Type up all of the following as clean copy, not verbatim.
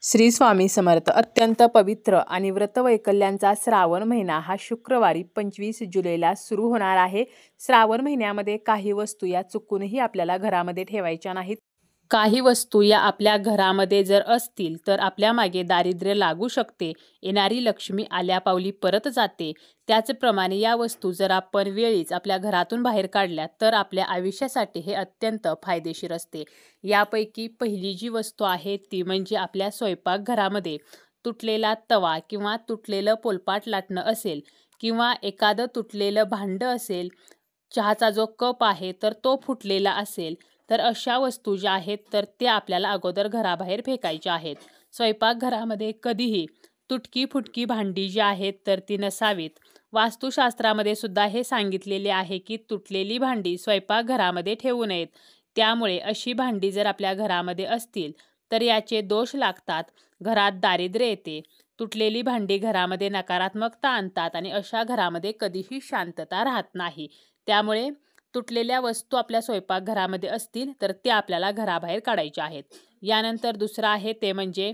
श्री स्वामी समर्थ. अत्यंत पवित्र आणि व्रतवैकल्यांचा श्रावण महिना हा शुक्रवारी 25 जुलैला सुरू होणार आहे. श्रावण महिन्यामध्ये काही वस्तू या चुकूनही आपल्याला घरामध्ये ठेवायच्या नाहीत. काही वस्तू या आपल्या घरामध्ये जर असतील तर आपल्या मागे दारिद्र्य लागू शकते. येणारी लक्ष्मी आल्यापावली परत जाते. त्याचप्रमाणे या वस्तू जर आपण वेळीच आपल्या घरातून बाहेर काढल्या तर आपल्या आयुष्यासाठी हे अत्यंत फायदेशीर असते. यापैकी पहिली जी वस्तू आहे ती म्हणजे आपल्या स्वयंपाकघरामध्ये तुटलेला तवा किंवा तुटलेलं पोलपाट लाटणं असेल किंवा एखादं तुटलेलं भांडं असेल, चहाचा जो कप आहे तर तो फुटलेला असेल, तर अशा वस्तू ज्या आहेत तर त्या आपल्याला अगोदर घराबाहेर फेकायच्या आहेत. स्वयंपाकघरामध्ये कधीही तुटकी फुटकी भांडी जी आहेत तर ती नसावीत. वास्तुशास्त्रामध्ये सुद्धा हे सांगितलेले आहे की तुटलेली भांडी स्वयंपाकघरामध्ये ठेवू नयेत. त्यामुळे अशी भांडी जर आपल्या घरामध्ये असतील तर याचे दोष लागतात, घरात दारिद्र्य येते. तुटलेली भांडी घरामध्ये नकारात्मकता आणतात आणि अशा घरामध्ये कधीही शांतता राहत नाही. त्यामुळे तुटलेल्या वस्तू आपल्या स्वयंपाकघरामध्ये असतील तर त्या आपल्याला घराबाहेर काढायच्या आहेत. यानंतर दुसरं आहे ते म्हणजे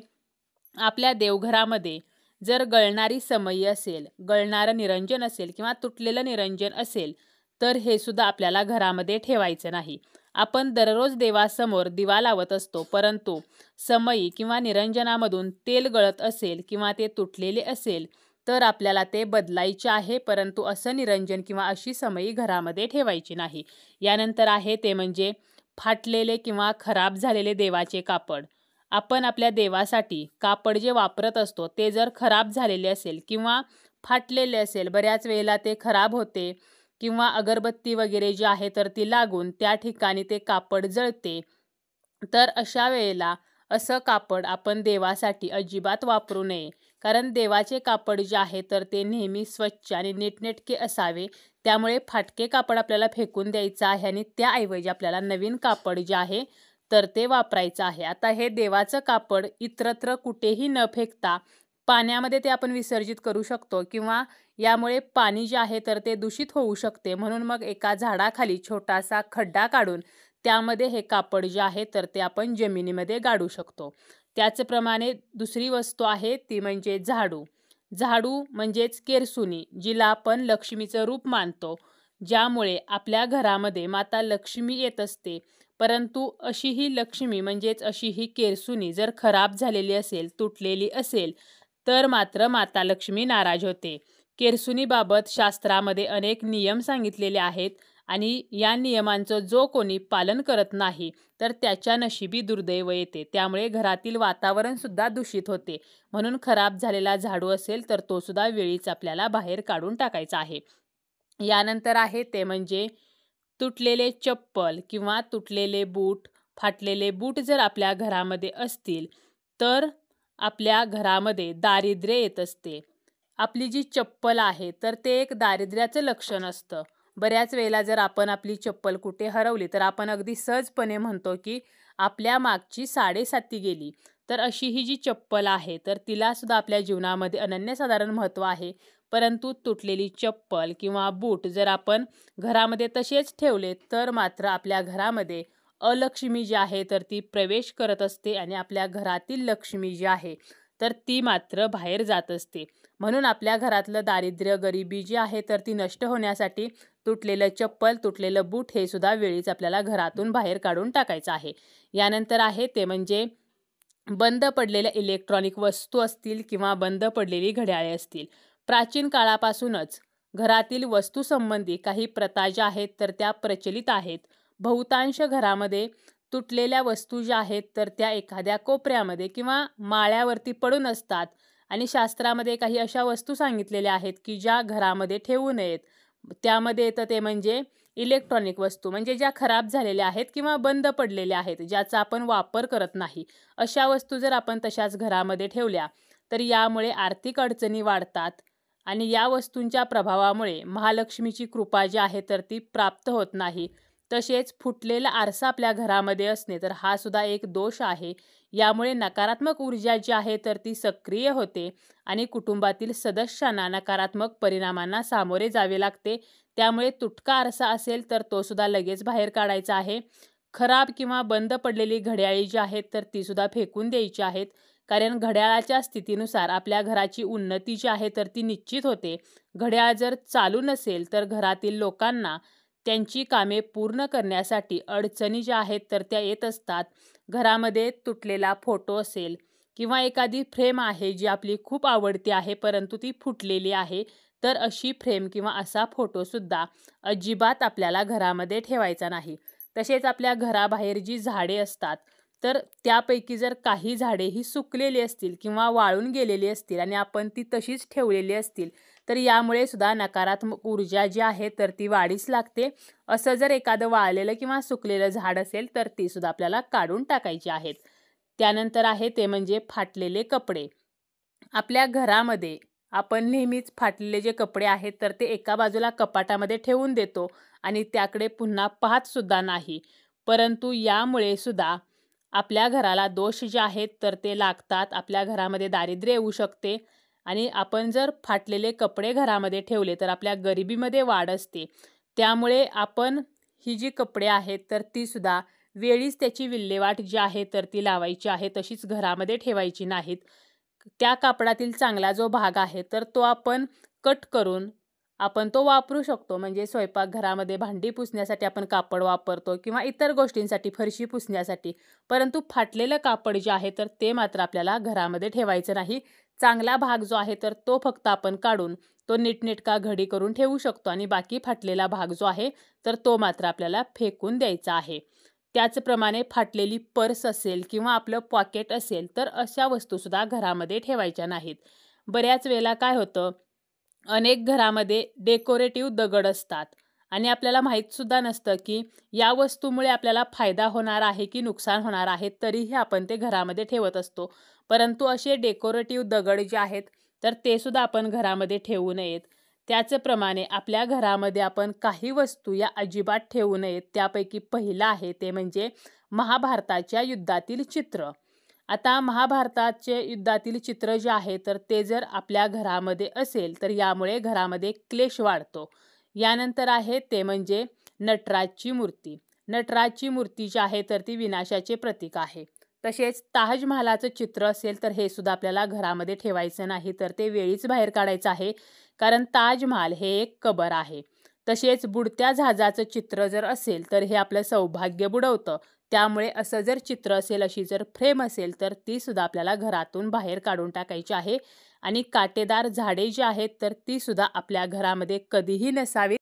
आपल्या देवघरामध्ये जर गळणारी समई असेल, गळणारं निरंजन असेल किंवा तुटलेलं निरंजन असेल तर हे सुद्धा आपल्याला घरामध्ये ठेवायचं नाही. आपण दररोज देवासमोर दिवा लावत असतो, परंतु समई किंवा निरंजनामधून तेल गळत असेल किंवा ते तुटलेले असेल तर आपल्याला ते बदलायचे आहे, परंतु असं निरंजन किंवा अशी समई घरामध्ये ठेवायची नाही. यानंतर आहे ते म्हणजे फाटलेले किंवा खराब झालेले देवाचे कापड. आपण आपल्या देवासाठी कापड जे वापरत असतो ते जर खराब झालेले असेल किंवा फाटलेले असेल, बऱ्याच वेळेला ते खराब होते किंवा अगरबत्ती वगैरे जी आहे तर ती लागून त्या ठिकाणी ते कापड जळते, तर अशा वेळेला असं कापड आपण देवासाठी अजिबात वापरू नये. कारण देवाचे कापड जे आहे तर ते नेहमी स्वच्छ आणि नीटनेटके असावे. त्यामुळे फाटके कापड आपल्याला फेकून द्यायचं आहे आणि त्याऐवजी आपल्याला नवीन कापड जे आहे तर ते वापरायचं आहे. आता हे देवाचं कापड इतरत्र कुठेही न फेकता पाण्यामध्ये ते आपण विसर्जित करू शकतो किंवा यामुळे पाणी जे आहे तर ते दूषित होऊ शकते. म्हणून मग एका झाडाखाली छोटासा खड्डा काढून त्यामध्ये हे कापड जे आहे तर ते आपण जमिनीमध्ये गाडू शकतो. त्याचप्रमाणे दुसरी वस्तू आहे ती म्हणजे झाडू. झाडू म्हणजेच केरसुणी, जिला आपण लक्ष्मीचं रूप मानतो, ज्यामुळे आपल्या घरामध्ये माता लक्ष्मी येत असते. परंतु अशी ही लक्ष्मी म्हणजेच अशी ही केरसुणी जर खराब झालेली असेल, तुटलेली असेल तर मात्र माता लक्ष्मी नाराज होते. केरसुणीबाबत शास्त्रामध्ये अनेक नियम सांगितलेले आहेत आणि या नियमांचं जो कोणी पालन करत नाही तर त्याच्या नशिबी दुर्दैव येते. त्यामुळे घरातील वातावरण सुद्धा दूषित होते. म्हणून खराब झालेला झाडू असेल तर तो सुद्धा वेळीच आपल्याला बाहेर काढून टाकायचा आहे. यानंतर आहे ते म्हणजे तुटलेले चप्पल किंवा तुटलेले बूट, फाटलेले बूट जर आपल्या घरामध्ये असतील तर आपल्या घरामध्ये दारिद्र्य येत असते. आपली जी चप्पल आहे तर ते एक दारिद्र्याचं लक्षण असतं. बऱ्याच वेळेला जर आपण आपली चप्पल कुठे हरवली तर आपण अगदी सहजपणे म्हणतो की आपल्या मागची साडेसाती गेली. तर अशी ही जी चप्पल आहे तर तिला सुद्धा आपल्या जीवनामध्ये अनन्यसाधारण महत्त्व आहे. परंतु तुटलेली चप्पल किंवा बूट जर आपण घरामध्ये तसेच ठेवले तर मात्र आपल्या घरामध्ये अलक्ष्मी जी आहे तर ती प्रवेश करत असते आणि आपल्या घरातील लक्ष्मी जी आहे तर ती मात्र बाहेर जात असते. म्हणून आपल्या घरातलं दारिद्र्य, गरिबी जी आहे तर ती नष्ट होण्यासाठी तुटलेलं चप्पल, तुटलेलं बूट हे सुद्धा वेळीच आपल्याला घरातून बाहेर काढून टाकायचं आहे. यानंतर आहे ते म्हणजे बंद पडलेल्या इलेक्ट्रॉनिक वस्तू असतील किंवा बंद पडलेली घड्याळे असतील. प्राचीन काळापासूनच घरातील वस्तूसंबंधी काही प्रथा ज्या आहेत तर त्या प्रचलित आहेत. बहुतांश घरामध्ये तुटलेल्या वस्तू ज्या आहेत तर त्या एखाद्या कोपऱ्यामध्ये किंवा माळ्यावरती पडून असतात आणि शास्त्रामध्ये काही अशा वस्तू सांगितलेल्या आहेत की ज्या घरामध्ये ठेवू नयेत. त्यामध्ये येतं ते म्हणजे इलेक्ट्रॉनिक वस्तू, म्हणजे ज्या खराब झालेल्या आहेत किंवा बंद पडलेल्या आहेत, ज्याचा आपण वापर करत नाही. अशा वस्तू जर आपण तशाच घरामध्ये ठेवल्या तर यामुळे आर्थिक अडचणी वाढतात आणि या वस्तूंच्या प्रभावामुळे महालक्ष्मीची कृपा जी आहे तर ती प्राप्त होत नाही. तसेच फुटलेला आरसा आपल्या घरामध्ये असणे तर हा सुद्धा एक दोष आहे. यामुळे नकारात्मक ऊर्जा जी आहे तर ती सक्रिय होते आणि कुटुंबातील सदस्यांना नकारात्मक परिणामांना सामोरे जावे लागते. त्यामुळे तुटका आरसा असेल तर तो सुद्धा लगेच बाहेर काढायचा आहे. खराब किंवा बंद पडलेली घड्याळी जी आहेत तर ती सुद्धा फेकून द्यायची आहेत. कारण घड्याळाच्या स्थितीनुसार आपल्या घराची उन्नती जी आहे तर ती निश्चित होते. घड्याळ जर चालू नसेल तर घरातील लोकांना त्यांची कामे पूर्ण करण्यासाठी अडचणी ज्या आहेत तर त्या येत असतात. घरामध्ये तुटलेला फोटो असेल किंवा एखादी फ्रेम आहे जी आपली खूप आवडती आहे परंतु ती फुटलेली आहे, तर अशी फ्रेम किंवा असा फोटोसुद्धा अजिबात आपल्याला घरामध्ये ठेवायचा नाही. तसेच आपल्या घराबाहेर जी झाडे असतात तर त्यापैकी जर काही झाडे ही सुकलेली असतील किंवा वाळून गेलेली असतील आणि आपण ती तशीच ठेवलेली असतील तर यामुळे सुद्धा नकारात्मक ऊर्जा जी आहे तर ती वाढीस लागते. असं जर एखादं वाळलेलं किंवा सुकलेलं झाड असेल तर ती सुद्धा आपल्याला काढून टाकायची आहेत. त्यानंतर आहे ते म्हणजे फाटलेले कपडे. आपल्या घरामध्ये आपण नेहमीच फाटलेले जे कपडे आहेत तर ते एका बाजूला कपाटामध्ये ठेवून देतो आणि त्याकडे पुन्हा पाहत सुद्धा नाही. परंतु यामुळे सुद्धा आपल्या घराला दोष जे आहेत तर ते लागतात. आपल्या घरामध्ये दारिद्र्य येऊ शकते आणि आपण जर फाटलेले कपडे घरामध्ये ठेवले तर आपल्या गरिबीमध्ये वाढ असते. त्यामुळे आपण ही जी कपडे आहेत तर ती सुद्धा वेळीच त्याची विल्हेवाट जी आहे तर ती लावायची आहे, तशीच घरामध्ये ठेवायची नाहीत. त्या कापडातील चांगला जो भाग आहे तर तो आपण कट करून आपण तो वापरू शकतो. म्हणजे स्वयंपाकघरामध्ये भांडी पुसण्यासाठी आपण कापड वापरतो किंवा इतर गोष्टींसाठी, फरशी पुसण्यासाठी. परंतु फाटलेलं कापड जे आहे तर ते मात्र आपल्याला घरामध्ये ठेवायचं नाही. चांगला भाग जो आहे तर तो फक्त आपण काढून तो नीटनेटका घडी करून ठेवू शकतो आणि बाकी फाटलेला भाग जो आहे तर तो मात्र आपल्याला फेकून द्यायचा आहे. त्याचप्रमाणे फाटलेली पर्स असेल किंवा आपलं पॉकेट असेल तर अशा वस्तूसुद्धा घरामध्ये ठेवायच्या नाहीत. बऱ्याच वेळेला काय होतं, अनेक घरामध्ये डेकोरेटिव्ह दगड असतात आणि आपल्याला माहीतसुद्धा नसतं की या वस्तूमुळे आपल्याला फायदा होणार आहे की नुकसान होणार आहे, तरीही आपण ते घरामध्ये ठेवत असतो. परंतु असे डेकोरेटिव्ह दगड जे आहेत तर ते सुद्धा आपण घरामध्ये ठेवू नयेत. त्याचप्रमाणे आपल्या घरामध्ये आपण काही वस्तू या अजिबात ठेवू नयेत. त्यापैकी पहिलं आहे ते म्हणजे महाभारताच्या युद्धातील चित्र. आता महाभारताचे युद्धातील चित्र जे आहे तर ते जर आपल्या घरामध्ये असेल तर यामुळे घरामध्ये क्लेश वाढतो. यानंतर आहे ते म्हणजे नटराजची मूर्ती. नटराजची मूर्ती जी आहे तर ती विनाशाचे प्रतीक आहे. तसेच ताजमहालाचं चित्र असेल तर हे सुद्धा आपल्याला घरामध्ये ठेवायचं नाही, तर ते वेळीच बाहेर काढायचं आहे. कारण ताजमहाल हे एक कबर आहे. तसेच बुडत्या जहाजाचं चित्र जर असेल तर हे आपलं सौभाग्य बुडवतं. त्यामुळे असं जर चित्र असेल, अशी जर फ्रेम असेल तर ती सुद्धा आपल्याला घरातून बाहेर काढून टाकायची आहे. आणि काटेदार झाडे जी आहेत तर ती सुद्धा आपल्या घरामध्ये कधीही नसावीत.